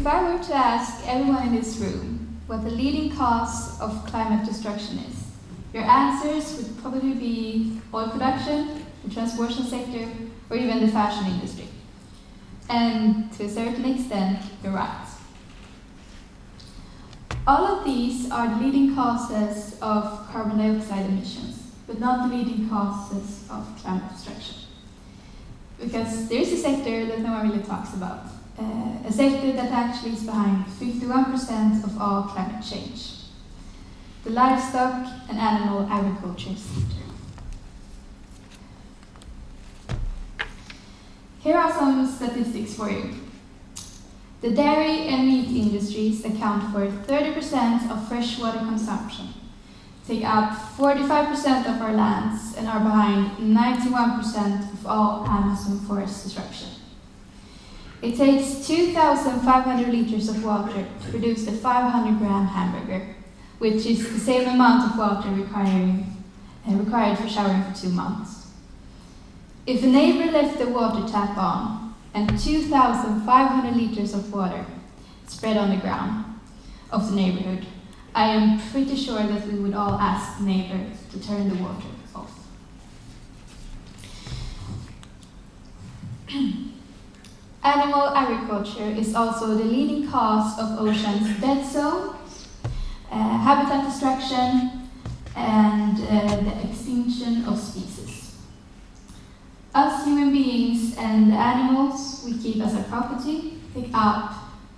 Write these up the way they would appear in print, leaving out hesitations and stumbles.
if I were to ask everyone in this room what the leading cause of climate destruction is, your answers would probably be oil production, the transportation sector, or even the fashion industry. And to a certain extent, you're right. All of these are the leading causes of carbon dioxide emissions, but not the leading causes of climate destruction. Because there's a sector that no one really talks about, a sector that actually is behind 51% of all climate change, the livestock and animal agriculture sector. Here are some statistics for you. The dairy and meat industries account for 30% of freshwater consumption, take up 45% of our lands, and are behind 91% of all Amazon forest destruction. It takes 2,500 liters of water to produce a 500-gram hamburger, which is the same amount of water required for showering for 2 months. If a neighbor left the water tap on and 2,500 liters of water spread on the ground of the neighborhood, I am pretty sure that we would all ask the neighbor to turn the water off. Animal agriculture is also the leading cause of ocean's dead zone, habitat destruction, and the extinction of species. Us human beings and the animals we keep as our property take up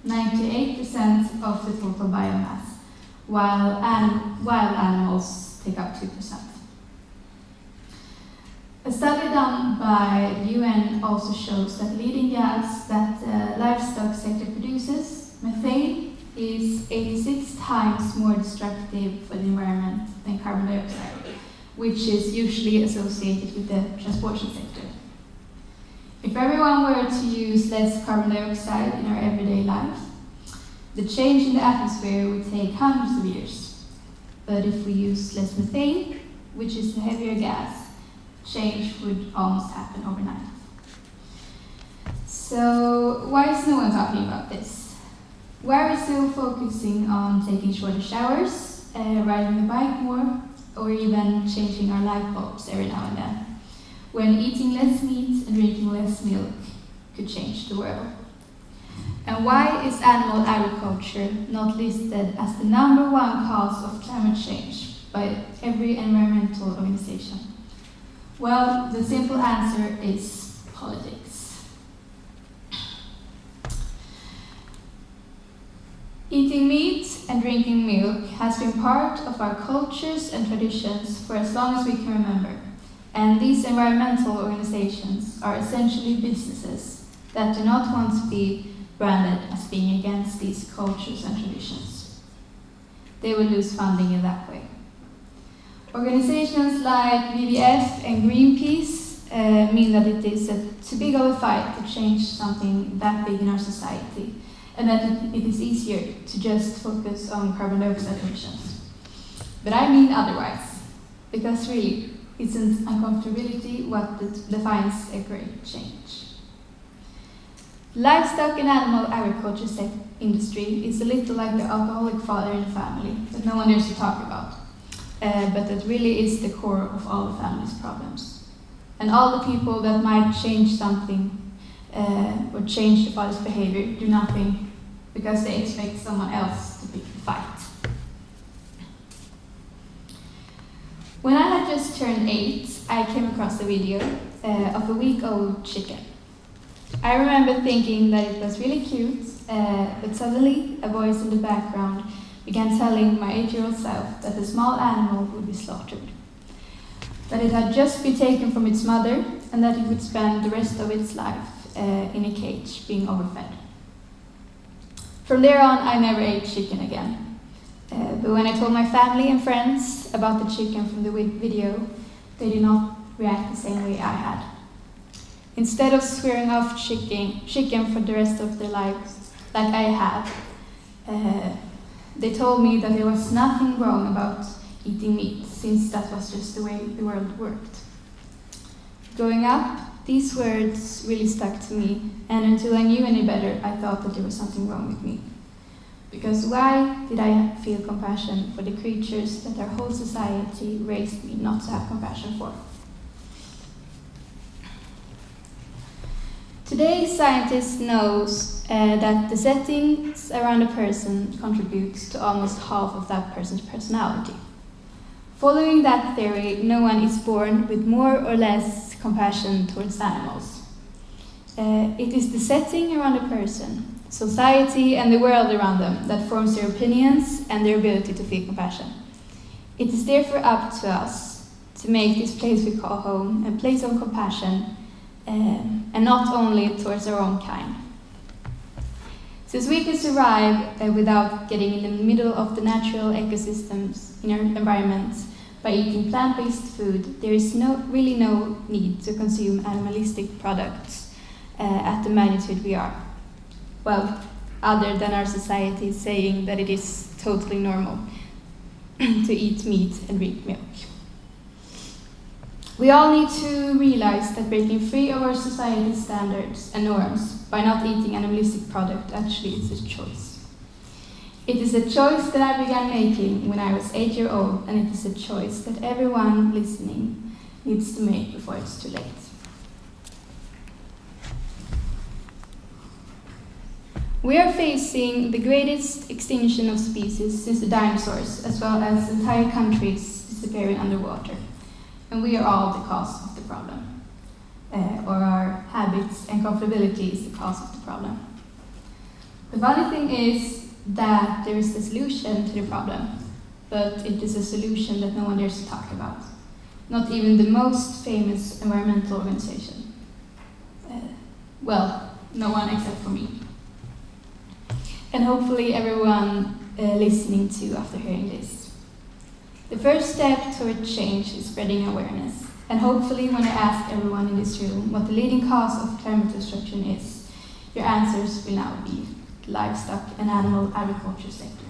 98% of the total biomass, while wild animals take up 2%. A study done by the UN also shows that the leading gas that the livestock sector produces, methane, is 86 times more destructive for the environment than carbon dioxide, which is usually associated with the transportation sector. If everyone were to use less carbon dioxide in our everyday life, the change in the atmosphere would take hundreds of years. But if we use less methane, which is a heavier gas, change would almost happen overnight. So why is no one talking about this? Why are we still focusing on taking shorter showers, riding the bike more, or even changing our light bulbs every now and then, when eating less meat and drinking less milk could change the world? And why is animal agriculture not listed as the #1 cause of climate change by every environmental organization? Well, the simple answer is politics. Eating meat and drinking milk has been part of our cultures and traditions for as long as we can remember. And these environmental organizations are essentially businesses that do not want to be branded as being against these cultures and traditions. They will lose funding in that way. Organizations like WWF and Greenpeace mean that it is too big of a fight to change something that big in our society, and that it is easier to just focus on carbon dioxide emissions. But I mean otherwise, because really, isn't uncomfortability what defines a great change? Livestock and animal agriculture industry is a little like the alcoholic father in the family that no one dares to talk about, but that really is the core of all the family's problems. And all the people that might change something or change the father's behavior do nothing because they expect someone else to pick the fight. When I had just turned 8, I came across a video of a week-old chicken. I remember thinking that it was really cute, but suddenly a voice in the background began telling my 8-year-old self that the small animal would be slaughtered, that it had just been taken from its mother, and that it would spend the rest of its life in a cage being overfed. From there on, I never ate chicken again. But when I told my family and friends about the chicken from the video, they did not react the same way I had. Instead of swearing off chicken for the rest of their lives, like I had, they told me that there was nothing wrong about eating meat, since that was just the way the world worked. Growing up, These words really stuck to me, and until I knew any better, I thought that there was something wrong with me. Because why did I feel compassion for the creatures that our whole society raised me not to have compassion for? Today, scientists know that the settings around a person contributes to almost half of that person's personality. Following that theory, no one is born with more or less compassion towards animals. It is the setting around a person, society and the world around them that forms their opinions and their ability to feel compassion. It is therefore up to us to make this place we call home a place of compassion, and not only towards our own kind. Since we can survive without getting in the middle of the natural ecosystems in our environment by eating plant-based food, there is really no need to consume animalistic products at the magnitude we are. Well, other than our society saying that it is totally normal to eat meat and drink milk. We all need to realize that breaking free of our society's standards and norms by not eating animalistic product actually is a choice. It is a choice that I began making when I was 8 years old, and it is a choice that everyone listening needs to make before it's too late. We are facing the greatest extinction of species since the dinosaurs, as well as entire countries disappearing underwater. And we are all the cause of the problem. Or our habits and comfortability is the cause of the problem. The funny thing is that there is a solution to the problem, but it is a solution that no one dares to talk about. Not even the most famous environmental organization. Well, no one except for me. And hopefully everyone listening too after hearing this. The first step toward change is spreading awareness. And hopefully when I ask everyone in this room what the leading cause of climate destruction is, your answers will now be livestock and animal agriculture sector.